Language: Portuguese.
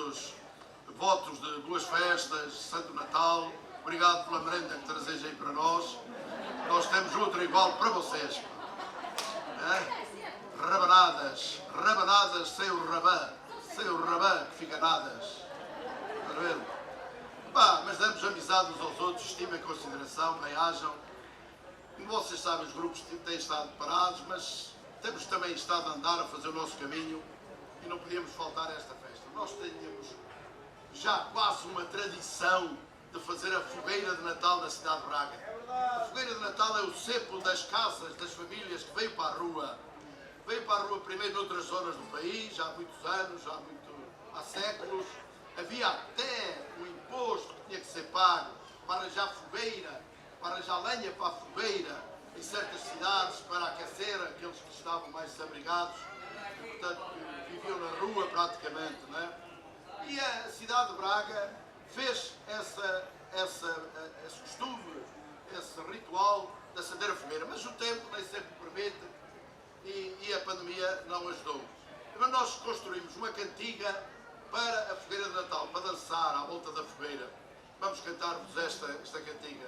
vossos votos de boas festas, Santo Natal. Obrigado pela merenda que trazeis aí para nós. Nós temos outra igual para vocês. Rabanadas, rabanadas sem o rabã que fica nadas. Estás a ver? Mas damos amizade uns aos outros, estima e consideração, bem-ajam. Como vocês sabem, os grupos têm estado parados, mas temos também estado a andar, a fazer o nosso caminho e não podíamos faltar a esta festa. Nós tínhamos já quase uma tradição de fazer a fogueira de Natal na cidade de Braga. A fogueira de Natal é o cepo das casas, das famílias que veio para a rua. Veio para a rua primeiro noutras zonas do país, já há muitos anos, há séculos. Havia até um imposto que tinha que ser pago para arranjar fogueira, para arranjar lenha para a fogueira em certas cidades, para aquecer aqueles que estavam mais desabrigados, portanto, viviam na rua praticamente, não é? E a cidade de Braga fez esse costume, esse ritual de acender a fogueira, mas o tempo nem sempre permite e a pandemia não ajudou. Mas nós construímos uma cantiga para a fogueira de Natal, para dançar à volta da fogueira. Vamos cantar-vos esta cantiga.